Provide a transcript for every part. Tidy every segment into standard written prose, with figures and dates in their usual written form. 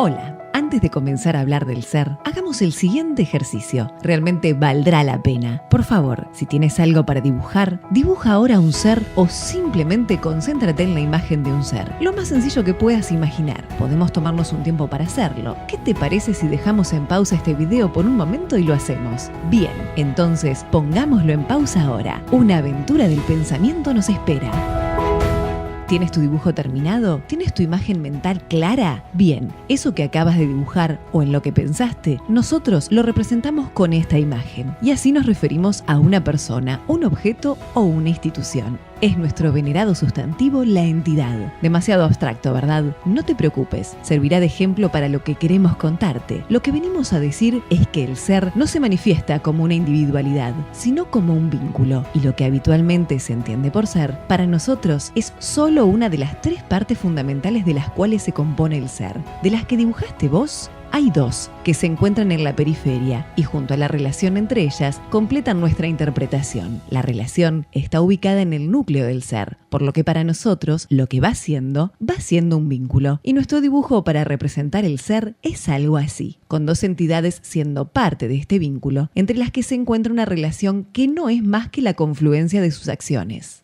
Hola, antes de comenzar a hablar del ser, hagamos el siguiente ejercicio. Realmente valdrá la pena. Por favor, si tienes algo para dibujar, dibuja ahora un ser o simplemente concéntrate en la imagen de un ser. Lo más sencillo que puedas imaginar. Podemos tomarnos un tiempo para hacerlo. ¿Qué te parece si dejamos en pausa este video por un momento y lo hacemos? Bien, entonces pongámoslo en pausa ahora. Una aventura del pensamiento nos espera. ¿Tienes tu dibujo terminado? ¿Tienes tu imagen mental clara? Bien, eso que acabas de dibujar o en lo que pensaste, nosotros lo representamos con esta imagen. Y así nos referimos a una persona, un objeto o una institución. Es nuestro venerado sustantivo la entidad. Demasiado abstracto, ¿verdad? No te preocupes, servirá de ejemplo para lo que queremos contarte. Lo que venimos a decir es que el ser no se manifiesta como una individualidad, sino como un vínculo. Y lo que habitualmente se entiende por ser, para nosotros es solo una de las tres partes fundamentales de las cuales se compone el ser. De las que dibujaste vos, hay dos que se encuentran en la periferia y junto a la relación entre ellas completan nuestra interpretación. La relación está ubicada en el núcleo del ser, por lo que para nosotros lo que va siendo un vínculo. Y nuestro dibujo para representar el ser es algo así, con dos entidades siendo parte de este vínculo, entre las que se encuentra una relación que no es más que la confluencia de sus acciones.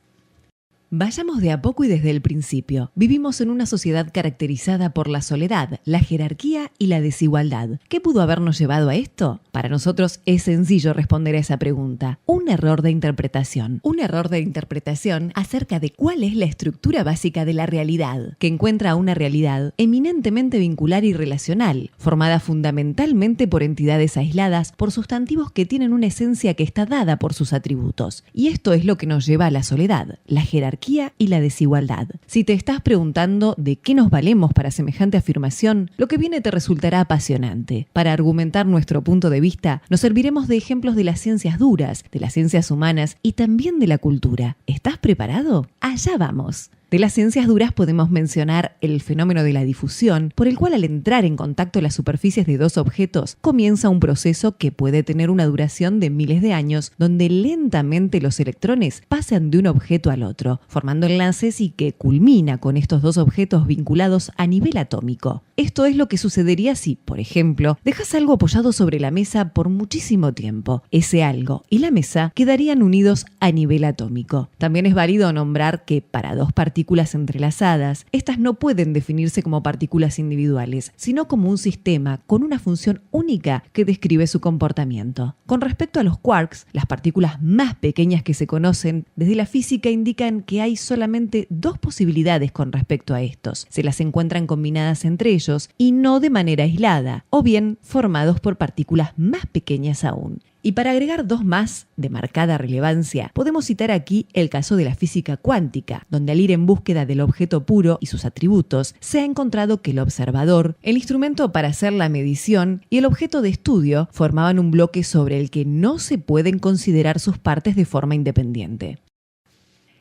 Vayamos de a poco y desde el principio. Vivimos en una sociedad caracterizada por la soledad, la jerarquía y la desigualdad. ¿Qué pudo habernos llevado a esto? Para nosotros es sencillo responder a esa pregunta. Un error de interpretación. Un error de interpretación acerca de cuál es la estructura básica de la realidad, que encuentra una realidad eminentemente vincular y relacional, formada fundamentalmente por entidades aisladas, por sustantivos que tienen una esencia que está dada por sus atributos. Y esto es lo que nos lleva a la soledad, la jerarquía y la desigualdad. Si te estás preguntando de qué nos valemos para semejante afirmación, lo que viene te resultará apasionante. Para argumentar nuestro punto de vista, nos serviremos de ejemplos de las ciencias duras, de las ciencias humanas y también de la cultura. ¿Estás preparado? Allá vamos. De las ciencias duras podemos mencionar el fenómeno de la difusión, por el cual al entrar en contacto las superficies de dos objetos, comienza un proceso que puede tener una duración de miles de años, donde lentamente los electrones pasan de un objeto al otro, formando enlaces y que culmina con estos dos objetos vinculados a nivel atómico. Esto es lo que sucedería si, por ejemplo, dejas algo apoyado sobre la mesa por muchísimo tiempo. Ese algo y la mesa quedarían unidos a nivel atómico. También es válido nombrar que para dos partículas entrelazadas, estas no pueden definirse como partículas individuales, sino como un sistema con una función única que describe su comportamiento. Con respecto a los quarks, las partículas más pequeñas que se conocen desde la física indican que hay solamente dos posibilidades con respecto a estos. Se las encuentran combinadas entre ellos y no de manera aislada, o bien formados por partículas más pequeñas aún. Y para agregar dos más de marcada relevancia, podemos citar aquí el caso de la física cuántica, donde al ir en búsqueda del objeto puro y sus atributos, se ha encontrado que el observador, el instrumento para hacer la medición y el objeto de estudio formaban un bloque sobre el que no se pueden considerar sus partes de forma independiente.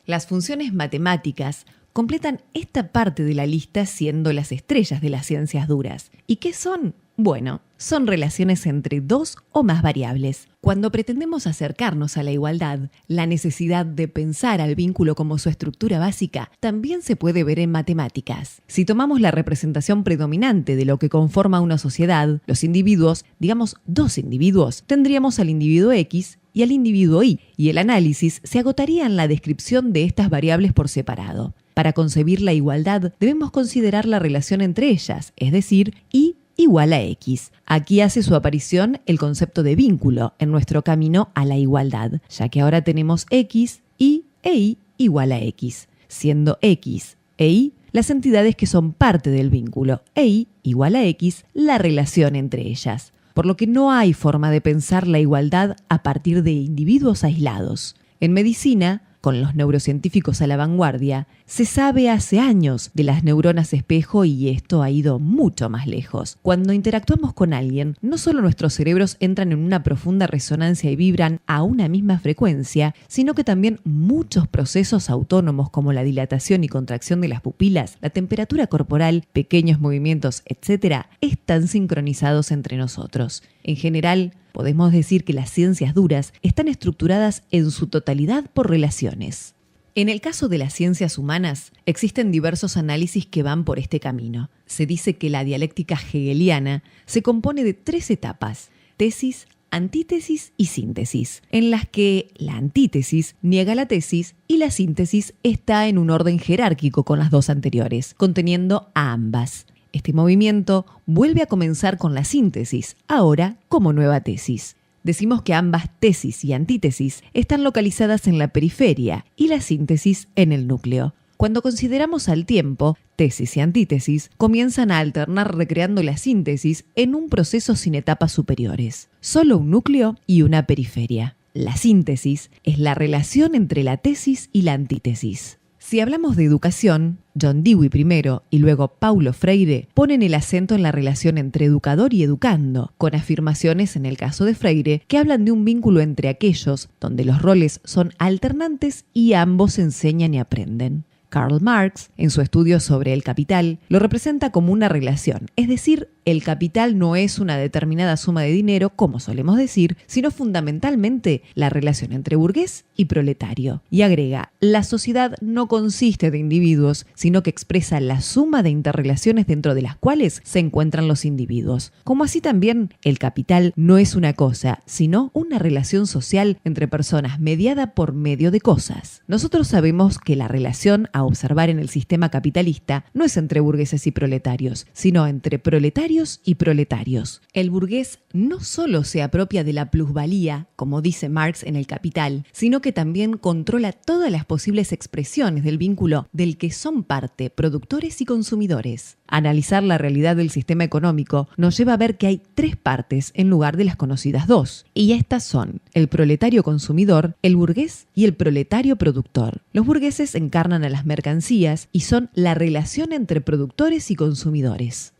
Las funciones matemáticas completan esta parte de la lista siendo las estrellas de las ciencias duras. ¿Y qué son? Bueno, son relaciones entre dos o más variables. Cuando pretendemos acercarnos a la igualdad, la necesidad de pensar al vínculo como su estructura básica también se puede ver en matemáticas. Si tomamos la representación predominante de lo que conforma una sociedad, los individuos, digamos dos individuos, tendríamos al individuo X y al individuo Y, y el análisis se agotaría en la descripción de estas variables por separado. Para concebir la igualdad, debemos considerar la relación entre ellas, es decir, Y igual a X. Aquí hace su aparición el concepto de vínculo en nuestro camino a la igualdad, ya que ahora tenemos X, Y e Y igual a X, siendo X e Y las entidades que son parte del vínculo e Y igual a X la relación entre ellas. Por lo que no hay forma de pensar la igualdad a partir de individuos aislados. En medicina, con los neurocientíficos a la vanguardia, se sabe hace años de las neuronas espejo y esto ha ido mucho más lejos. Cuando interactuamos con alguien, no solo nuestros cerebros entran en una profunda resonancia y vibran a una misma frecuencia, sino que también muchos procesos autónomos como la dilatación y contracción de las pupilas, la temperatura corporal, pequeños movimientos, etc., están sincronizados entre nosotros. En general, podemos decir que las ciencias duras están estructuradas en su totalidad por relaciones. En el caso de las ciencias humanas, existen diversos análisis que van por este camino. Se dice que la dialéctica hegeliana se compone de 3 etapas: tesis, antítesis y síntesis, en las que la antítesis niega la tesis y la síntesis está en un orden jerárquico con las 2 anteriores, conteniendo a ambas. Este movimiento vuelve a comenzar con la síntesis, ahora como nueva tesis. Decimos que ambas tesis y antítesis están localizadas en la periferia y la síntesis en el núcleo. Cuando consideramos al tiempo, tesis y antítesis comienzan a alternar recreando la síntesis en un proceso sin etapas superiores. Solo un núcleo y una periferia. La síntesis es la relación entre la tesis y la antítesis. Si hablamos de educación, John Dewey primero y luego Paulo Freire ponen el acento en la relación entre educador y educando, con afirmaciones en el caso de Freire que hablan de un vínculo entre aquellos donde los roles son alternantes y ambos enseñan y aprenden. Karl Marx, en su estudio sobre el capital, lo representa como una relación, es decir, el capital no es una determinada suma de dinero, como solemos decir, sino fundamentalmente la relación entre burgués y proletario. Y agrega, la sociedad no consiste de individuos, sino que expresa la suma de interrelaciones dentro de las cuales se encuentran los individuos. Como así también, el capital no es una cosa, sino una relación social entre personas mediada por medio de cosas. Nosotros sabemos que la relación a observar en el sistema capitalista no es entre burgueses y proletarios, sino entre proletarios y proletarios. El burgués no solo se apropia de la plusvalía, como dice Marx en El Capital, sino que también controla todas las posibles expresiones del vínculo del que son parte productores y consumidores. Analizar la realidad del sistema económico nos lleva a ver que hay 3 partes en lugar de las conocidas 2, y estas son el proletario consumidor, el burgués y el proletario productor. Los burgueses encarnan a las mercancías y son la relación entre productores y consumidores.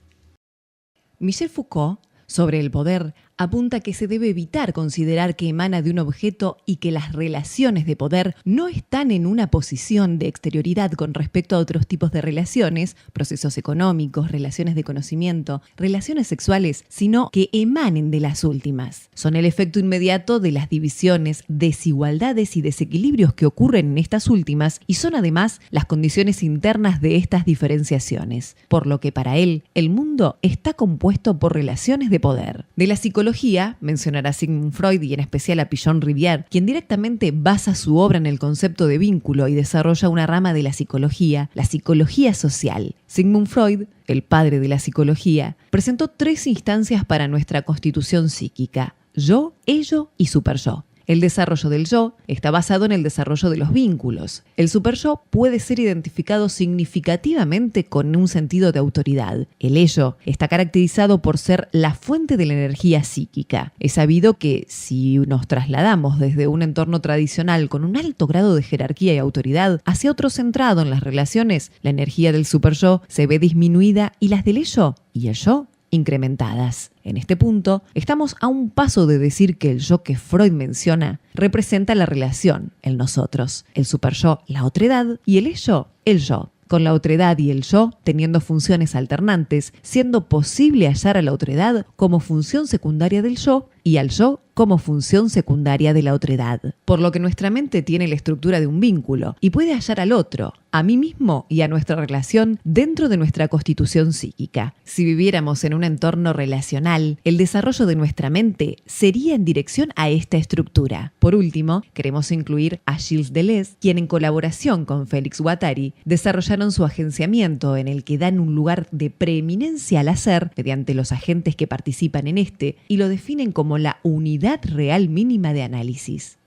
Michel Foucault, sobre el poder, apunta que se debe evitar considerar que emana de un objeto y que las relaciones de poder no están en una posición de exterioridad con respecto a otros tipos de relaciones, procesos económicos, relaciones de conocimiento, relaciones sexuales, sino que emanen de las últimas. Son el efecto inmediato de las divisiones, desigualdades y desequilibrios que ocurren en estas últimas y son además las condiciones internas de estas diferenciaciones. Por lo que para él, el mundo está compuesto por relaciones de poder. De la psicología mencionará a Sigmund Freud y en especial a Pichon Rivière, quien directamente basa su obra en el concepto de vínculo y desarrolla una rama de la psicología social. Sigmund Freud, el padre de la psicología, presentó 3 instancias para nuestra constitución psíquica: yo, ello y superyo. El desarrollo del yo está basado en el desarrollo de los vínculos. El superyo puede ser identificado significativamente con un sentido de autoridad. El ello está caracterizado por ser la fuente de la energía psíquica. Es sabido que si nos trasladamos desde un entorno tradicional con un alto grado de jerarquía y autoridad hacia otro centrado en las relaciones, la energía del superyo se ve disminuida y las del ello y el yo incrementadas. En este punto, estamos a un paso de decir que el yo que Freud menciona representa la relación, el nosotros, el superyo, la otredad y el ello, el yo. Con la otredad y el yo teniendo funciones alternantes, siendo posible hallar a la otredad como función secundaria del yo y al yo como función secundaria de la otredad. Por lo que nuestra mente tiene la estructura de un vínculo y puede hallar al otro, a mí mismo y a nuestra relación dentro de nuestra constitución psíquica. Si viviéramos en un entorno relacional, el desarrollo de nuestra mente sería en dirección a esta estructura. Por último, queremos incluir a Gilles Deleuze, quien en colaboración con Félix Guattari desarrollaron su agenciamiento en el que dan un lugar de preeminencia al hacer mediante los agentes que participan en este y lo definen como la unidad real mínima de análisis.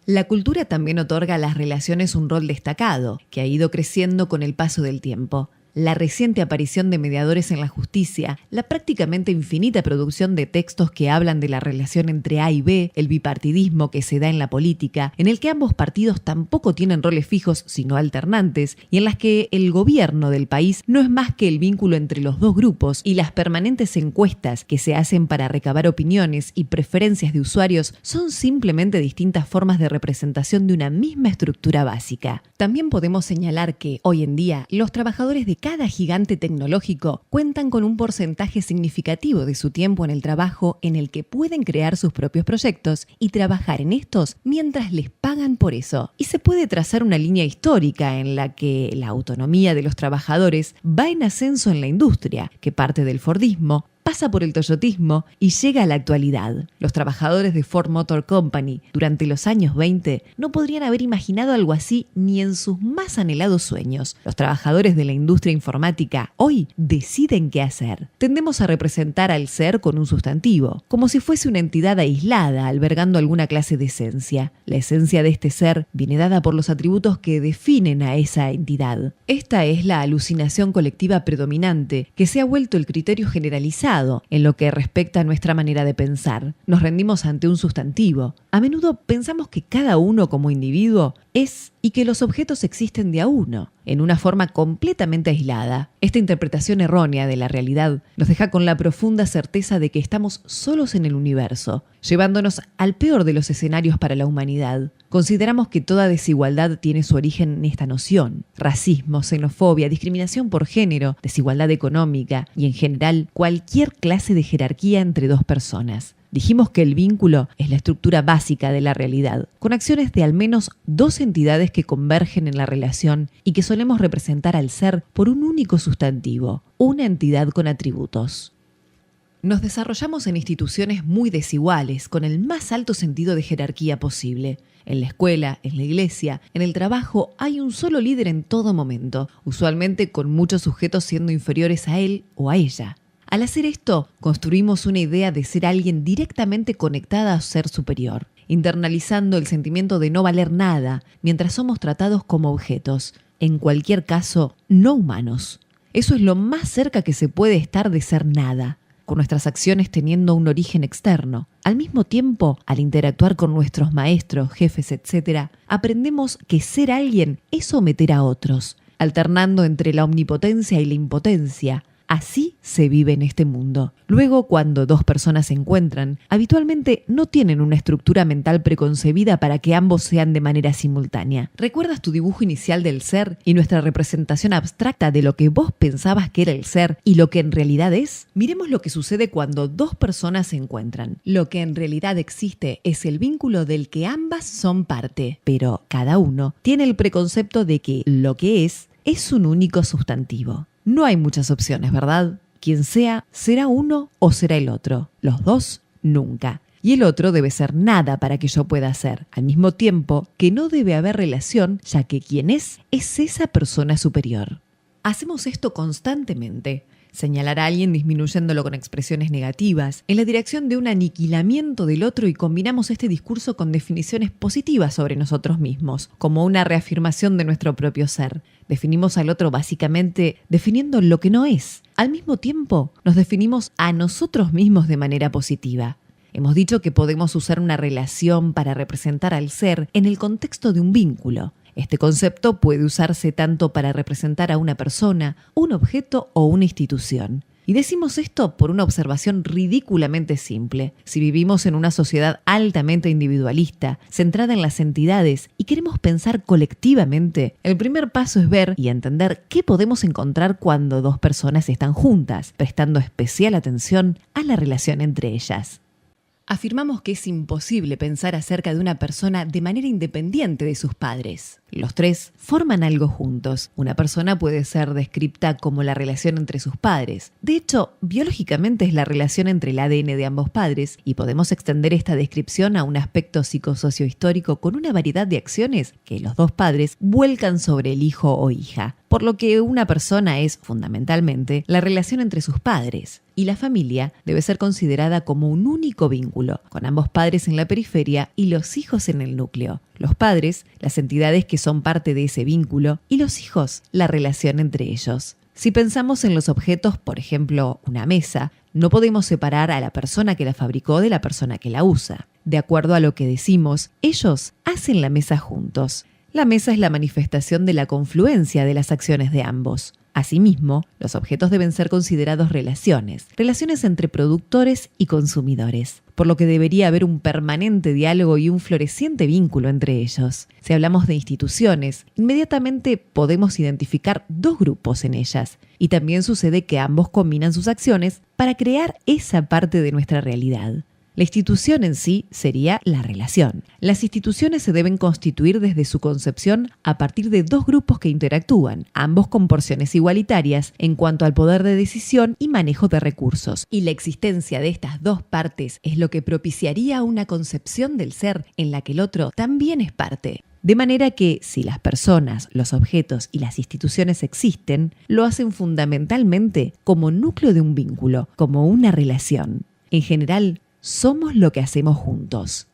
La cultura también otorga a las relaciones un rol destacado, que ha ido creciendo con el paso del tiempo. La reciente aparición de mediadores en la justicia, la prácticamente infinita producción de textos que hablan de la relación entre A y B, el bipartidismo que se da en la política, en el que ambos partidos tampoco tienen roles fijos sino alternantes, y en las que el gobierno del país no es más que el vínculo entre los 2 grupos, y las permanentes encuestas que se hacen para recabar opiniones y preferencias de usuarios son simplemente distintas formas de representación de una misma estructura básica. También podemos señalar que, hoy en día, los trabajadores de cada gigante tecnológico cuentan con un porcentaje significativo de su tiempo en el trabajo en el que pueden crear sus propios proyectos y trabajar en estos mientras les pagan por eso. Y se puede trazar una línea histórica en la que la autonomía de los trabajadores va en ascenso en la industria, que parte del Fordismo, pasa por el toyotismo y llega a la actualidad. Los trabajadores de Ford Motor Company durante los años 20 no podrían haber imaginado algo así ni en sus más anhelados sueños. Los trabajadores de la industria informática hoy deciden qué hacer. Tendemos a representar al ser con un sustantivo, como si fuese una entidad aislada albergando alguna clase de esencia. La esencia de este ser viene dada por los atributos que definen a esa entidad. Esta es la alucinación colectiva predominante que se ha vuelto el criterio generalizado en lo que respecta a nuestra manera de pensar. Nos rendimos ante un sustantivo. A menudo pensamos que cada uno como individuo es y que los objetos existen de a uno, en una forma completamente aislada. Esta interpretación errónea de la realidad nos deja con la profunda certeza de que estamos solos en el universo, llevándonos al peor de los escenarios para la humanidad. Consideramos que toda desigualdad tiene su origen en esta noción. Racismo, xenofobia, discriminación por género, desigualdad económica y, en general, cualquier clase de jerarquía entre dos personas. Dijimos que el vínculo es la estructura básica de la realidad, con acciones de al menos dos entidades que convergen en la relación y que solemos representar al ser por un único sustantivo, una entidad con atributos. Nos desarrollamos en instituciones muy desiguales, con el más alto sentido de jerarquía posible. En la escuela, en la iglesia, en el trabajo, hay un solo líder en todo momento, usualmente con muchos sujetos siendo inferiores a él o a ella. Al hacer esto, construimos una idea de ser alguien directamente conectada a ser superior, internalizando el sentimiento de no valer nada mientras somos tratados como objetos, en cualquier caso, no humanos. Eso es lo más cerca que se puede estar de ser nada, con nuestras acciones teniendo un origen externo. Al mismo tiempo, al interactuar con nuestros maestros, jefes, etc., aprendemos que ser alguien es someter a otros, alternando entre la omnipotencia y la impotencia. Así se vive en este mundo. Luego, cuando dos personas se encuentran, habitualmente no tienen una estructura mental preconcebida para que ambos sean de manera simultánea. ¿Recuerdas tu dibujo inicial del ser y nuestra representación abstracta de lo que vos pensabas que era el ser y lo que en realidad es? Miremos lo que sucede cuando dos personas se encuentran. Lo que en realidad existe es el vínculo del que ambas son parte, pero cada uno tiene el preconcepto de que lo que es un único sustantivo. No hay muchas opciones, ¿verdad? Quien sea, será uno o será el otro. Los dos, nunca. Y el otro debe ser nada para que yo pueda ser. Al mismo tiempo que no debe haber relación, ya que quien es esa persona superior. Hacemos esto constantemente. Señalar a alguien disminuyéndolo con expresiones negativas, en la dirección de un aniquilamiento del otro, y combinamos este discurso con definiciones positivas sobre nosotros mismos, como una reafirmación de nuestro propio ser. Definimos al otro básicamente definiendo lo que no es. Al mismo tiempo, nos definimos a nosotros mismos de manera positiva. Hemos dicho que podemos usar una relación para representar al ser en el contexto de un vínculo. Este concepto puede usarse tanto para representar a una persona, un objeto o una institución. Y decimos esto por una observación ridículamente simple. Si vivimos en una sociedad altamente individualista, centrada en las entidades, y queremos pensar colectivamente, el primer paso es ver y entender qué podemos encontrar cuando dos personas están juntas, prestando especial atención a la relación entre ellas. Afirmamos que es imposible pensar acerca de una persona de manera independiente de sus padres. Los tres forman algo juntos. Una persona puede ser descrita como la relación entre sus padres. De hecho, biológicamente es la relación entre el ADN de ambos padres, y podemos extender esta descripción a un aspecto psicosociohistórico con una variedad de acciones que los dos padres vuelcan sobre el hijo o hija. Por lo que una persona es, fundamentalmente, la relación entre sus padres. Y la familia debe ser considerada como un único vínculo, con ambos padres en la periferia y los hijos en el núcleo. Los padres, las entidades que son parte de ese vínculo, y los hijos, la relación entre ellos. Si pensamos en los objetos, por ejemplo, una mesa, no podemos separar a la persona que la fabricó de la persona que la usa. De acuerdo a lo que decimos, ellos hacen la mesa juntos. La mesa es la manifestación de la confluencia de las acciones de ambos. Asimismo, los objetos deben ser considerados relaciones entre productores y consumidores, por lo que debería haber un permanente diálogo y un floreciente vínculo entre ellos. Si hablamos de instituciones, inmediatamente podemos identificar dos grupos en ellas, y también sucede que ambos combinan sus acciones para crear esa parte de nuestra realidad. La institución en sí sería la relación. Las instituciones se deben constituir desde su concepción a partir de dos grupos que interactúan, ambos con porciones igualitarias en cuanto al poder de decisión y manejo de recursos. Y la existencia de estas dos partes es lo que propiciaría una concepción del ser en la que el otro también es parte. De manera que, si las personas, los objetos y las instituciones existen, lo hacen fundamentalmente como núcleo de un vínculo, como una relación. En general, somos lo que hacemos juntos.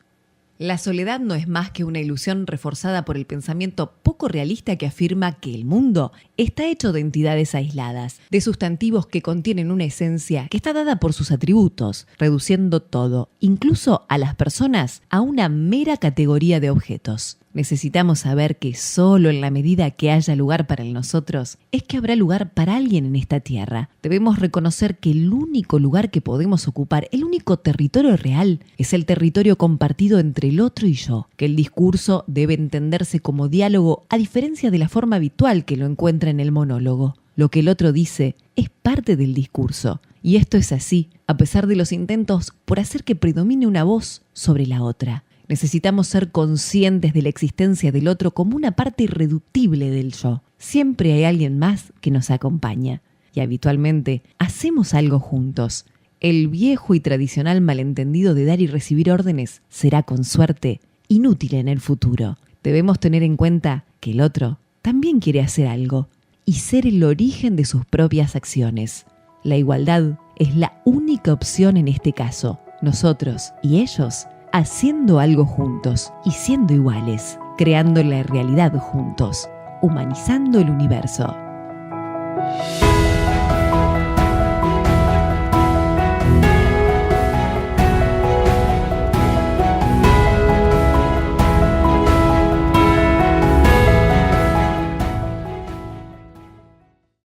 La soledad no es más que una ilusión reforzada por el pensamiento poco realista que afirma que el mundo está hecho de entidades aisladas, de sustantivos que contienen una esencia que está dada por sus atributos, reduciendo todo, incluso a las personas, a una mera categoría de objetos. Necesitamos saber que solo en la medida que haya lugar para el nosotros, es que habrá lugar para alguien en esta tierra. Debemos reconocer que el único lugar que podemos ocupar, el único territorio real, es el territorio compartido entre el otro y yo, que el discurso debe entenderse como diálogo a diferencia de la forma habitual que lo encuentra en el monólogo. Lo que el otro dice es parte del discurso, y esto es así, a pesar de los intentos por hacer que predomine una voz sobre la otra. Necesitamos ser conscientes de la existencia del otro como una parte irreductible del yo. Siempre hay alguien más que nos acompaña, y habitualmente hacemos algo juntos. El viejo y tradicional malentendido de dar y recibir órdenes será, con suerte, inútil en el futuro. Debemos tener en cuenta que el otro también quiere hacer algo y ser el origen de sus propias acciones. La igualdad es la única opción en este caso. Nosotros y ellos haciendo algo juntos y siendo iguales, creando la realidad juntos, humanizando el universo.